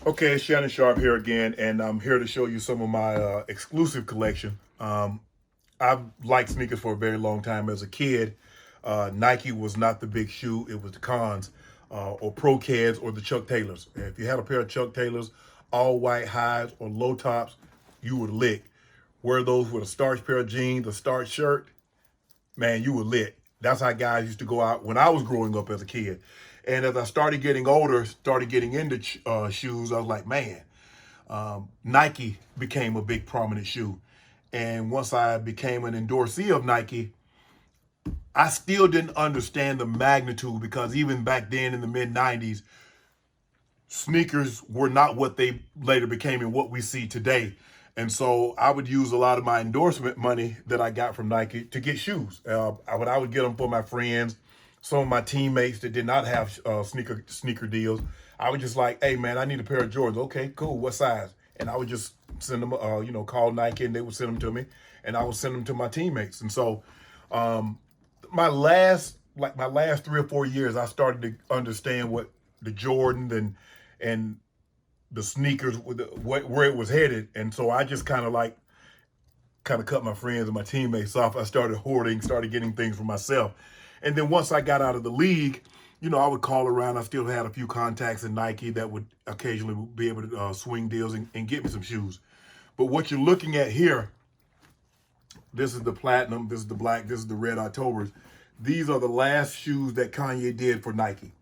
Okay, it's Shannon Sharpe here again, and I'm here to show you some of my exclusive collection. I've liked sneakers for a very long time. As a kid, Nike was not the big shoe; it was the Cons, or Pro Keds, or the Chuck Taylors. And if you had a pair of Chuck Taylors, all white highs or low tops, you were lit. Wear those with a starched pair of jeans, a starched shirt, man, you were lit. That's how guys used to go out when I was growing up as a kid. And as I started getting older, started getting into shoes, I was like, man, Nike became a big prominent shoe. And once I became an endorsee of Nike, I still didn't understand the magnitude because even back then in the mid 90s, sneakers were not what they later became and what we see today. And so I would use a lot of my endorsement money that I got from Nike to get shoes. I would get them for my friends, some of my teammates that did not have sneaker deals. I was just like, hey man, I need a pair of Jordans. Okay, cool. What size? And I would just send them, call Nike and they would send them to me, and I would send them to my teammates. And so, my last 3 or 4 years, I started to understand what the Jordan and the sneakers where it was headed. And so I just kind of cut my friends and my teammates off. I started hoarding, started getting things for myself. And then once I got out of the league, I would call around. I still had a few contacts in Nike that would occasionally be able to swing deals and get me some shoes. But what you're looking at here, this is the platinum, this is the black, this is the red Octobers. These are the last shoes that Kanye did for Nike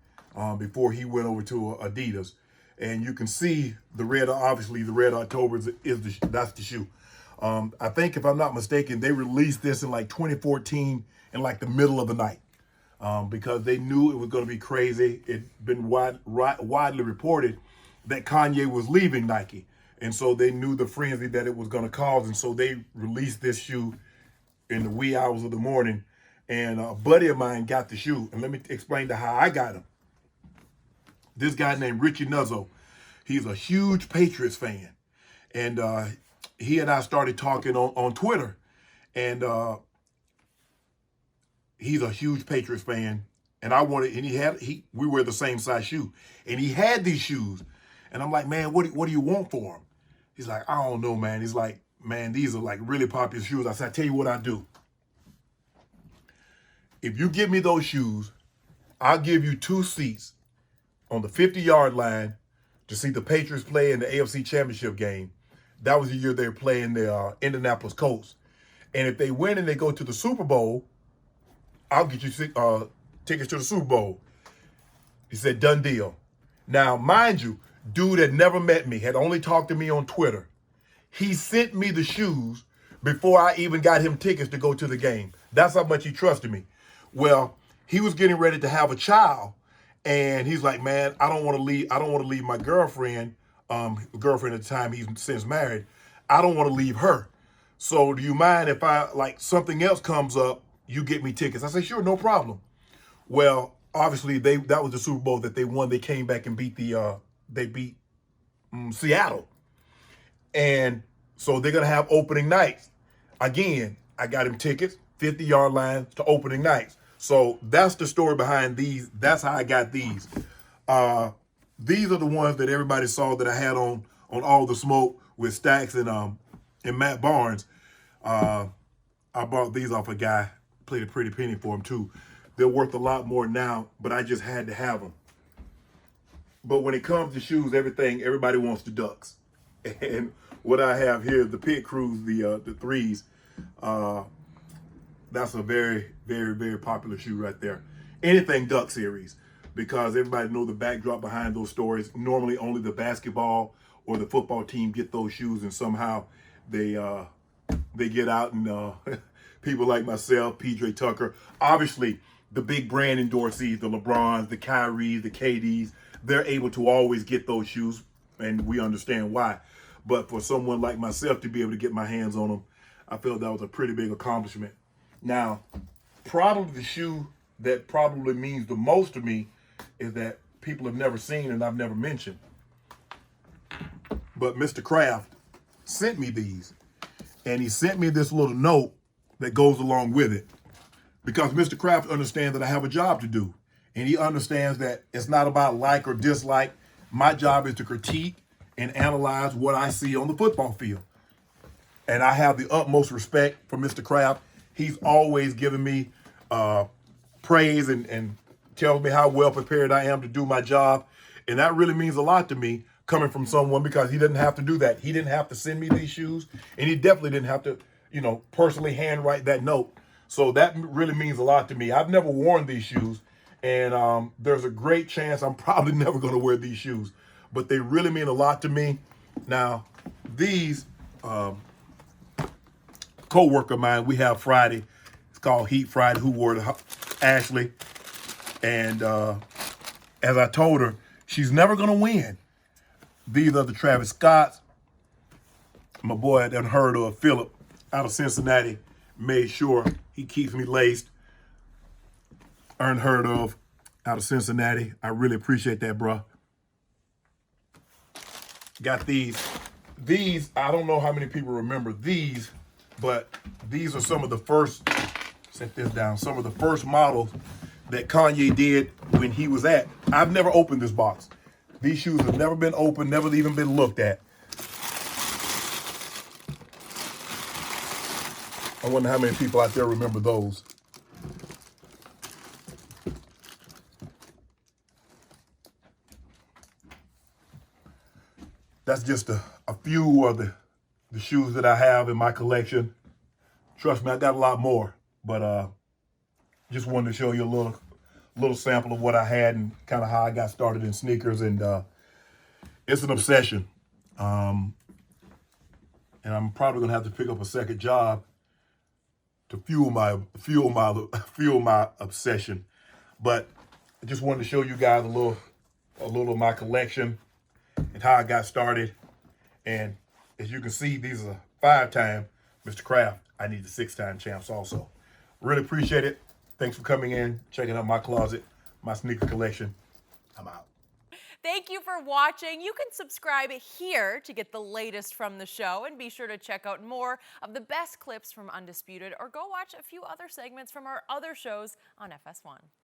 before he went over to Adidas. And you can see the red, obviously the red Octobers that's the shoe. I think if I'm not mistaken, they released this in like 2014 in like the middle of the night because they knew it was going to be crazy. It'd been widely reported that Kanye was leaving Nike. And so they knew the frenzy that it was going to cause. And so they released this shoe in the wee hours of the morning. And a buddy of mine got the shoe. And let me explain to how I got him. This guy named Richie Nuzzo, he's a huge Patriots fan. And he and I started talking on Twitter. And he's a huge Patriots fan. And we wear the same size shoe. And he had these shoes. And I'm like, man, what do you want for them? He's like, I don't know, man. He's like, man, these are like really popular shoes. I said, I tell you what I do. If you give me those shoes, I'll give you 2 seats on the 50-yard line to see the Patriots play in the AFC Championship game. That was the year they were playing the Indianapolis Colts. And if they win and they go to the Super Bowl, I'll get you tickets to the Super Bowl. He said, done deal. Now, mind you, dude had never met me, had only talked to me on Twitter. He sent me the shoes before I even got him tickets to go to the game. That's how much he trusted me. Well, he was getting ready to have a child, and he's like, man, I don't want to leave my girlfriend, girlfriend at the time, he's since married. I don't want to leave her. So do you mind if something else comes up, you get me tickets? I said, sure, no problem. Well, obviously that was the Super Bowl that they won. They came back and beat Seattle. And so they're going to have opening nights. Again, I got him tickets, 50-yard line to opening nights. So that's the story behind these. That's how I got these. These are the ones that everybody saw that I had on All the Smoke with Stacks and Matt Barnes. I bought these off a guy, played a pretty penny for them too. They're worth a lot more now, but I just had to have them. But when it comes to shoes, everybody wants the Ducks. And what I have here is the Pit Crews, the threes. That's a very, very, very popular shoe right there. Anything Duck series, because everybody knows the backdrop behind those stories. Normally only the basketball or the football team get those shoes, and somehow they get out, and people like myself, PJ Tucker, obviously the big brand endorsees, the LeBrons, the Kyries, the KDs, they're able to always get those shoes, and we understand why. But for someone like myself to be able to get my hands on them, I felt that was a pretty big accomplishment. Now, probably the shoe that probably means the most to me is that people have never seen and I've never mentioned. But Mr. Kraft sent me these, and he sent me this little note that goes along with it, because Mr. Kraft understands that I have a job to do, and he understands that it's not about like or dislike. My job is to critique and analyze what I see on the football field. And I have the utmost respect for Mr. Kraft. He's always given me praise and tells me how well prepared I am to do my job. And that really means a lot to me coming from someone, because he didn't have to do that. He didn't have to send me these shoes, and he definitely didn't have to, personally handwrite that note. So that really means a lot to me. I've never worn these shoes, and there's a great chance I'm probably never going to wear these shoes, but they really mean a lot to me. Now, these co-worker of mine, we have Friday. It's called Heat Friday, who wore to Ashley. And as I told her, she's never going to win. These are the Travis Scotts. My boy had unheard of Philip out of Cincinnati, made sure he keeps me laced. Unheard of out of Cincinnati. I really appreciate that, bro. Got these. These, I don't know how many people remember these, but these are some of the first, set this down, some of the first models that Kanye did when he was at. I've never opened this box. These shoes have never been opened, never even been looked at. I wonder how many people out there remember those. That's just a few of the shoes that I have in my collection. Trust me, I got a lot more, but just wanted to show you a little sample of what I had and kind of how I got started in sneakers. And it's an obsession. And I'm probably gonna have to pick up a second job to fuel my obsession. But I just wanted to show you guys a little of my collection and how I got started. And as you can see, these are 5-time Mr. Kraft. I need the 6-time champs also. Really appreciate it. Thanks for coming in, checking out my closet, my sneaker collection. I'm out. Thank you for watching. You can subscribe here to get the latest from the show, and be sure to check out more of the best clips from Undisputed, or go watch a few other segments from our other shows on FS1.